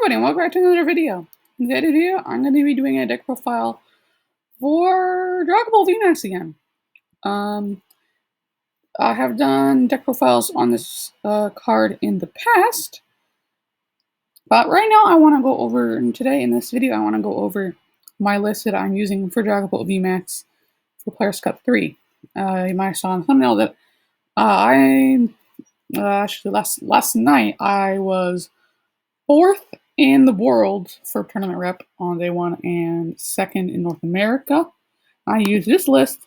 everybody, and welcome back to another video. In today's video, I'm going to be doing a deck profile for Dragapult Vmax again. I have done deck profiles on this card in the past, but right now I want to go over, and today in this video, I want to go over my list that I'm using for Dragapult Vmax for Players Cup 3. You might have saw in the thumbnail that actually last night I was 4th in the world for tournament rep on day 1 and 2nd in North America. I used this list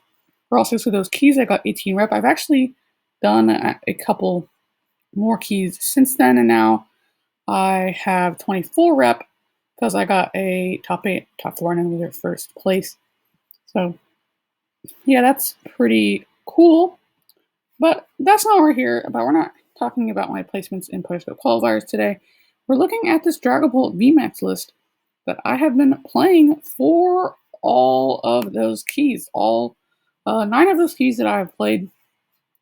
for also for those keys. I got 18 rep. I've actually done a couple more keys since then, and now I have 24 rep because I got a top 8, top 4, and another first place. So yeah, that's pretty cool. But that's not what we're here about. We're not talking about my placements in Players Cup qualifiers today. We're looking at this Dragapult Vmax list that I have been playing for all of those keys. All 9 of those keys that I have played,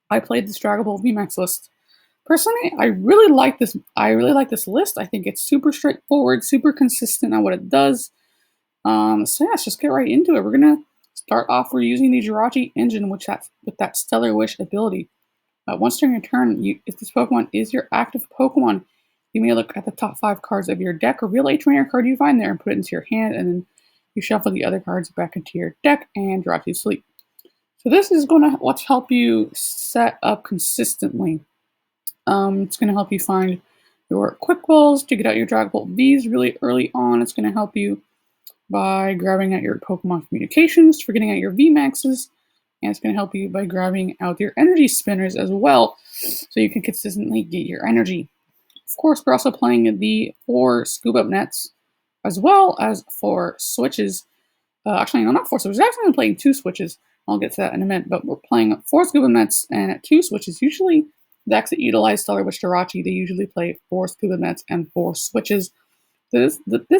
I played this Dragapult Vmax list. Personally, I really like this. I really like this list. I think it's super straightforward, super consistent on what it does. So yeah, let's just get right into it. We're gonna start off. We're using the Jirachi engine, with that Stellar Wish ability. Once during your turn, if this Pokemon is your active Pokemon, you may look at the top 5 cards of your deck, reveal a trainer card you find there, and put it into your hand, and then you shuffle the other cards back into your deck and drop you to sleep. So this is going to help you set up consistently. It's going to help you find your quick balls to get out your Dragapult Vs really early on. It's going to help you by grabbing at your Pokemon communications for getting out your Vmaxes, and it's going to help you by grabbing out your energy spinners as well, so you can consistently get your energy. Of course, we're also playing the 4 scoop up nets, as well as 4 switches. Actually, no, not 4 switches. We're actually playing 2 switches. I'll get to that in a minute, but we're playing 4 scoop up nets and 2 switches. Usually, decks that utilize Stellar Wish Jirachi, they usually play 4 scoop up nets and 4 switches. This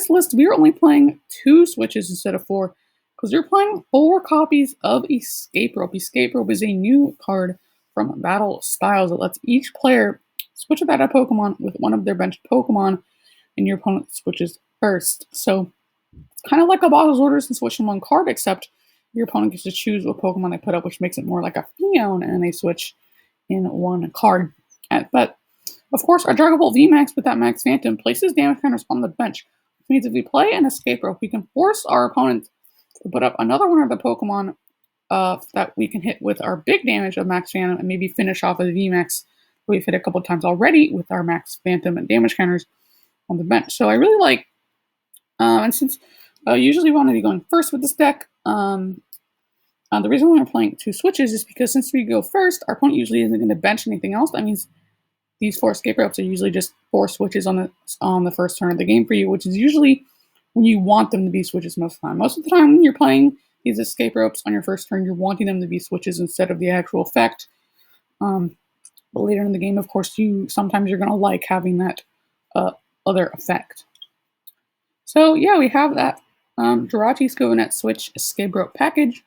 list, we are only playing 2 switches instead of 4, because we're playing 4 copies of Escape Rope. Escape Rope is a new card from Battle Styles that lets each player switch without a Pokemon with one of their benched Pokemon, and your opponent switches first. So it's kind of like a boss's orders and switch in one card, except your opponent gets to choose what Pokemon they put up, which makes it more like a Fion, and they switch in one card. But of course, our Dragapult Vmax with that Max Phantom places damage counters on the bench, which means if we play an Escape Rope, we can force our opponent to put up another one of the Pokemon that we can hit with our big damage of Max Phantom and maybe finish off with Vmax. We've hit a couple times already with our Max Phantom and damage counters on the bench. So I really like, and since usually we want to be going first with this deck, the reason why we're playing 2 switches is because since we go first, our opponent usually isn't going to bench anything else. That means these 4 escape ropes are usually just 4 switches on the first turn of the game for you, which is usually when you want them to be switches most of the time. Most of the time when you're playing these escape ropes on your first turn, you're wanting them to be switches instead of the actual effect. But later in the game, of course, sometimes you're going to like having that other effect. So yeah, we have that Jirachi Scovanet Switch Escape Rope package.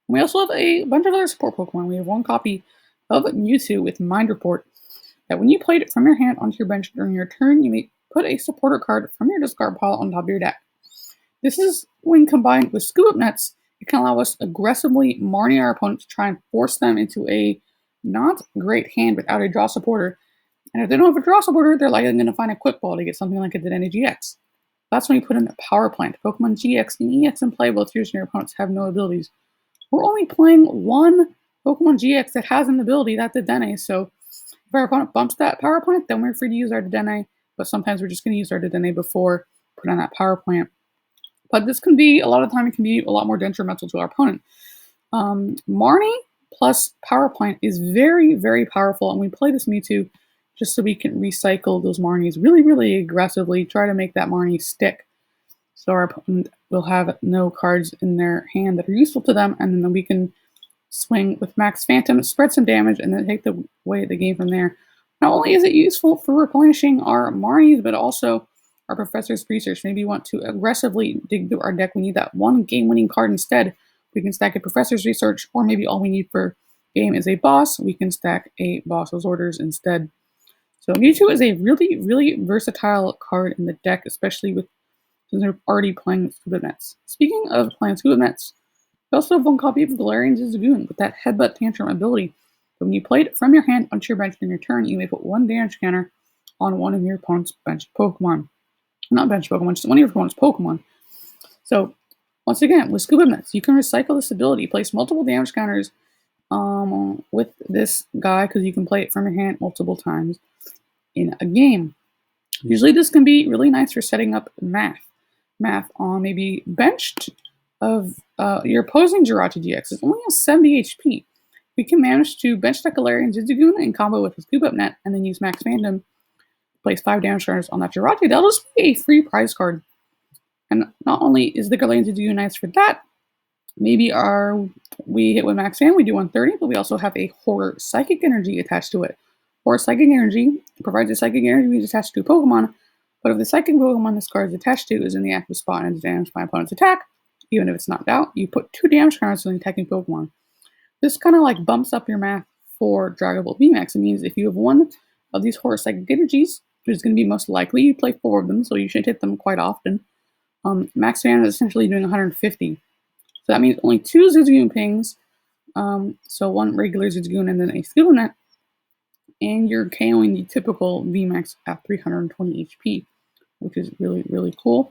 We also have a bunch of other support Pokemon. We have 1 copy of Mewtwo with Mind Report, that when you played it from your hand onto your bench during your turn, you may put a supporter card from your discard pile on top of your deck. This is when combined with Scoop Up Nets, it can allow us to aggressively Marnie our opponents to try and force them into a not great hand without a draw supporter. And if they don't have a draw supporter, they're likely going to find a quick ball to get something like a Dedenne GX. That's when you put in a Power Plant. Pokemon GX and EX in play, both yours and your opponents have no abilities. We're only playing 1 Pokemon GX that has an ability, that's Dedenne, so if our opponent bumps that Power Plant, then we're free to use our Dedenne, but sometimes we're just going to use our Dedenne before putting on that Power Plant. But this can be, a lot of the time, it can be a lot more detrimental to our opponent. Marnie plus Power Plant is very, very powerful, and we play this Mewtwo just so we can recycle those Marnies really, really aggressively, try to make that Marnie stick. So our opponent will have no cards in their hand that are useful to them, and then we can swing with Max Phantom, spread some damage, and then take away the game from there. Not only is it useful for replenishing our Marnies, but also our Professor's Research. Maybe you want to aggressively dig through our deck. We need that 1 game-winning card instead. We can stack a Professor's Research, or maybe all we need for game is a boss. We can stack a Boss's Orders instead. So Mewtwo is a really, really versatile card in the deck, especially since they're already playing Scuba Nets. Speaking of playing Scuba Nets, you also have one copy of Galarian Zigzagoon with that Headbutt Tantrum ability. So when you play it from your hand onto your bench during your turn, you may put one damage counter on one of your opponent's bench Pokemon. Not bench Pokemon, just one of your opponent's Pokemon. So once again, with Scuba Nets, you can recycle this ability, place multiple damage counters with this guy because you can play it from your hand multiple times in a game. Usually this can be really nice for setting up math on maybe benched of your opposing Jirachi GX is only has 70 HP. We can manage to bench the Galarian Zigzagoon in combo with his Scoop Up Net and then use Max Fandom, place 5 damage counters on that Jirachi. That'll just be a free prize card. And not only is the Galarian Zigzagoon nice for that, maybe we hit with Max Fan, we do 130, but we also have a Horror Psychic Energy attached to it. Horror Psychic Energy provides a Psychic Energy attached to a Pokemon, but if the Psychic Pokemon this card is attached to is in the active spot and damage my opponent's attack, even if it's knocked out, you put 2 damage counters on the attacking Pokemon. This kind of like bumps up your math for Dragapult Vmax. It means if you have one of these Horror Psychic Energies, which is going to be most likely, you play 4 of them, so you should hit them quite often. Max Fan is essentially doing 150. So that means only 2 Zigzagoon pings, so 1 regular Zigzagoon and then a Skill Net, and you're KOing the typical Vmax at 320 HP, which is really, really cool.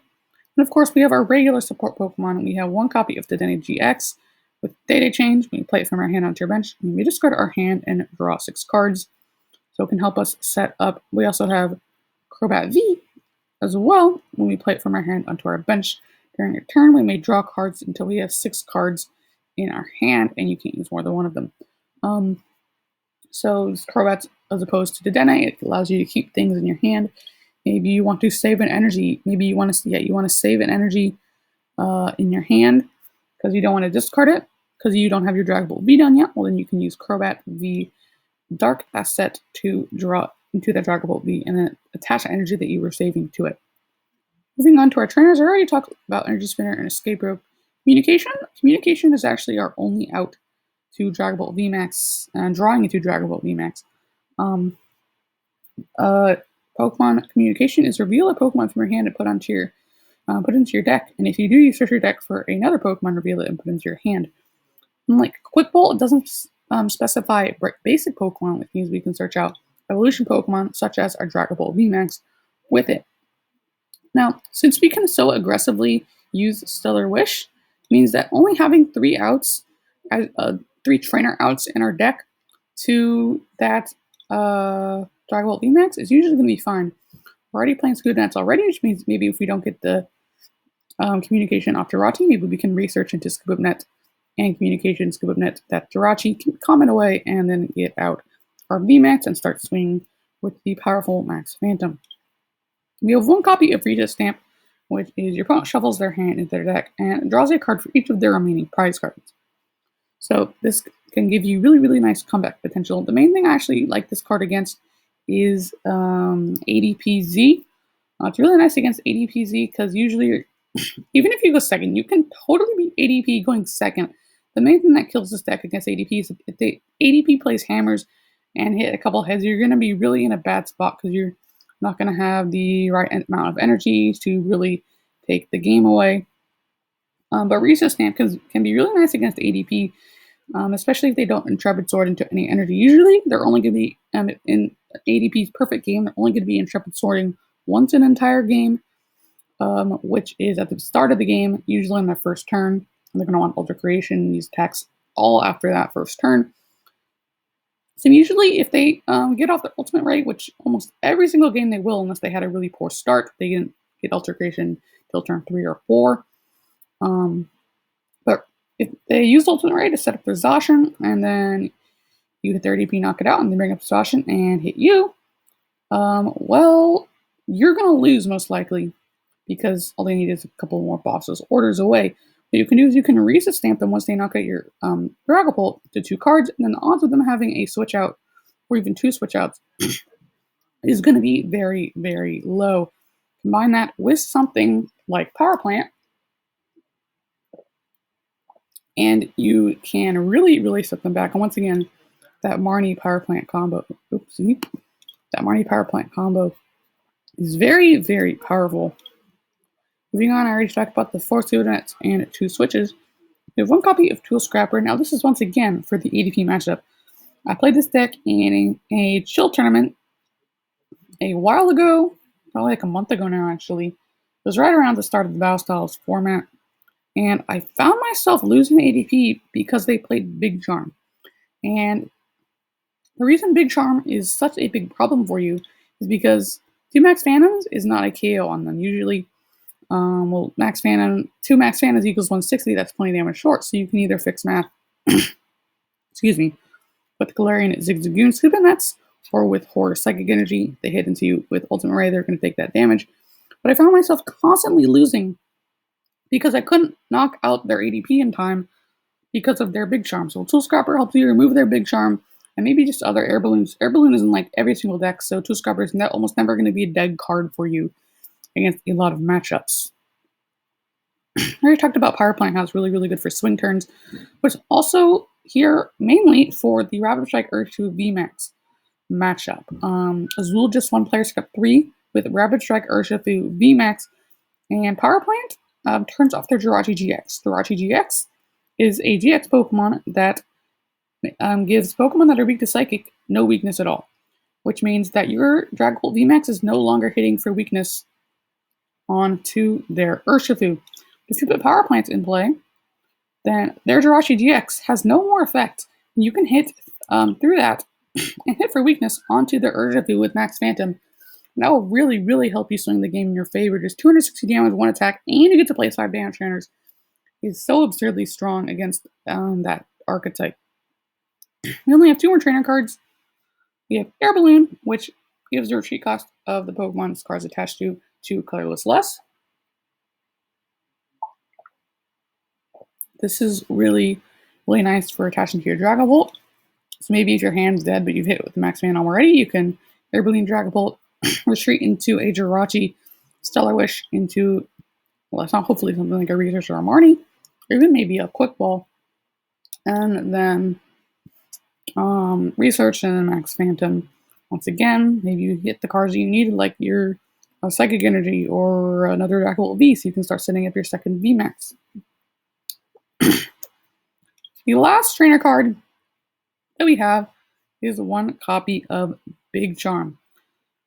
And of course, we have our regular support Pokemon. We have 1 copy of the Denny GX with Data Change. We play it from our hand onto our bench, and we discard our hand and draw 6 cards, so it can help us set up. We also have Crobat V as well. When we play it from our hand onto our bench during your turn, we may draw cards until we have 6 cards in our hand, and you can't use more than 1 of them. So Crobat, as opposed to the Dedenne, it allows you to keep things in your hand. Maybe you want to save an energy. Maybe you want to save an energy in your hand because you don't want to discard it because you don't have your Dragapult V done yet. Well, then you can use Crobat V Dark Asset to draw into that Dragapult V and then attach the energy that you were saving to it. Moving on to our trainers, I already talked about Energy Spinner and Escape Rope. Communication is actually our only out to Dragapult Vmax and drawing into Dragapult Vmax. Pokemon Communication is reveal a Pokemon from your hand and put into your deck. And if you do search your deck for another Pokemon, reveal it and put it into your hand. Unlike Quick Bolt, it doesn't specify basic Pokemon, which means we can search out evolution Pokemon such as our Dragapult Vmax with it. Now, since we can so aggressively use Stellar Wish, means that only having 3 outs, 3 trainer outs in our deck to that Dragapult Vmax is usually going to be fine. We're already playing Scuba Nets already, which means maybe if we don't get the communication off Jirachi, maybe we can research into Scuba Net and communication Scuba Net that Jirachi can comment away and then get out our Vmax and start swinging with the powerful Max Phantom. We have 1 copy of Rita Stamp, which is your opponent shuffles their hand into their deck and draws a card for each of their remaining prize cards. So this can give you really, really nice comeback potential. The main thing I actually like this card against is ADPZ. It's really nice against ADPZ because usually, even if you go second, you can totally beat ADP going second. The main thing that kills this deck against ADP is if the ADP plays hammers and hit a couple heads, you're going to be really in a bad spot because you're not going to have the right amount of energy to really take the game away. But Reset Stamp can be really nice against ADP, especially if they don't Intrepid Sword into any energy. Usually, they're only going to be, in ADP's perfect game, they're only going to be Intrepid Sorting once an entire game, which is at the start of the game, usually on their first turn. And they're going to want Ultra Creation, these attacks all after that first turn. So usually if they get off their ultimate rate, which almost every single game they will, unless they had a really poor start, they didn't get Ultra Creation till turn 3 or 4. But if they use ultimate rate to set up their Zacian, and then you hit their ADP, knock it out, and they bring up Zacian and hit you, well, you're going to lose most likely because all they need is a couple more bosses orders away. What you can do is you can Reset Stamp them once they knock out your Dragapult to 2 cards, and then the odds of them having a switch out or even 2 switch outs is going to be very, very low. Combine that with something like Power Plant, and you can really, really set them back. And once again, that Marnie Power Plant combo, oopsie, That Mighty Power Plant combo is very, very powerful. Moving on, I already talked about the 4 Students and 2 switches. We have 1 copy of Tool Scrapper. Now this is once again for the ADP matchup. I played this deck in a chill tournament a while ago, probably like a month ago now actually. It was right around the start of the Battle Styles format. And I found myself losing the ADP because they played Big Charm. And the reason Big Charm is such a big problem for you is because 2 Max Phantoms is not a KO on them. Usually, Max Phantom, 2 Max Phantoms equals 160, that's 20 damage short, so you can either fix math, excuse me, with Galarian Zigzagoon Scoopin' Nets, or with Horror Psychic Energy. They hit into you with Ultimate Ray, they're going to take that damage. But I found myself constantly losing because I couldn't knock out their ADP in time because of their Big Charm. So Tool Scrapper helps you remove their Big Charm, and maybe just other Air Balloons. Air Balloon is in like every single deck, so Tool Scrapper is almost never going to be a dead card for you against a lot of matchups. I already talked about Power Plant, how it's really, really good for swing turns, but it's also here mainly for the Rapid Strike Urshifu Vmax matchup. Azul just won Players Cup 3 with Rapid Strike Urshifu Vmax, and Power Plant turns off their Jirachi GX. Jirachi GX is a GX Pokemon that gives Pokemon that are weak to Psychic no weakness at all, which means that your Dragapult Vmax is no longer hitting for weakness onto their Urshifu. If you put Power Plants in play, then their Jirachi GX has no more effect. You can hit through that and hit for weakness onto their Urshifu with Max Phantom. And that will really, really help you swing the game in your favor. Just 260 damage, 1 attack, and you get to play 5 damage trainers. Is so absurdly strong against that archetype. We only have 2 more trainer cards. We have Air Balloon, which gives your retreat cost of the Pokemon this card is attached to colorless less. This is really, really nice for attaching to your Dragapult. So maybe if your hand's dead, but you've hit it with the Max Phantom already, you can Air Balloon Dragapult, retreat into a Jirachi, Stellar Wish into, well, it's not hopefully something like a Research or a Marnie, or even maybe a Quick Ball, and then Research and then Max Phantom. Once again, maybe you hit the cards you needed, like your Psychic Energy or another Dragapult V, so you can start setting up your second VMAX. The last trainer card that we have is 1 copy of Big Charm,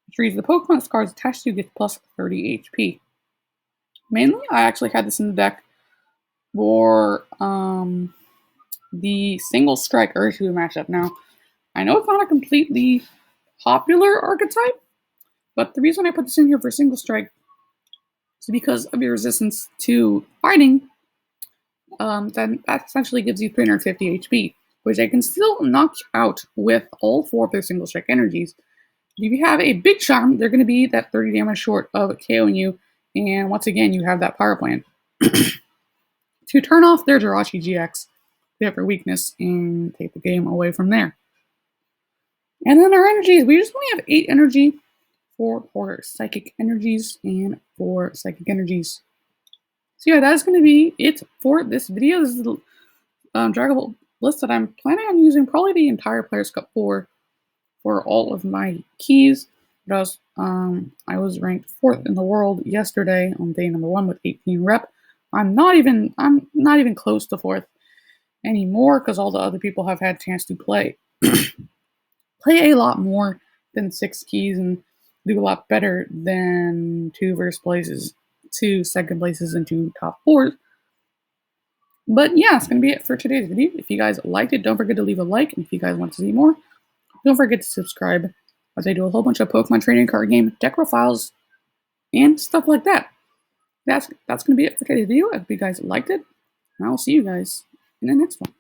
which reads the Pokemon this card is attached to gets plus 30 HP. Mainly, I actually had this in the deck for the single strike Urshifu matchup. Now, I know it's not a completely popular archetype, but the reason I put this in here for single strike is because of your resistance to fighting. Then that essentially gives you 350 HP, which I can still knock out with all 4 of their single strike energies. If you have a Big Charm, they're going to be that 30 damage short of KOing you, and once again, you have that Power Plant to turn off their Jirachi GX, they have for weakness, and take the game away from there. And then our energies, we just only have 8 energy for Psychic Energies and 4 Psychic Energies. So yeah, that's going to be it for this video. This is the Dragapult list that I'm planning on using probably the entire Players Cup for all of my keys. But I was ranked 4th in the world yesterday on day number 1 with 18 rep. I'm not even close to 4th anymore because all the other people have had a chance to play a lot more than 6 keys and do a lot better than 2 first places, 2 second places, and 2 top 4s. But yeah, it's going to be it for today's video. If you guys liked it, don't forget to leave a like. And if you guys want to see more, don't forget to subscribe, as I do a whole bunch of Pokemon trading card game deck profiles and stuff like that. That's going to be it for today's video. I hope you guys liked it, and I'll see you guys in the next one.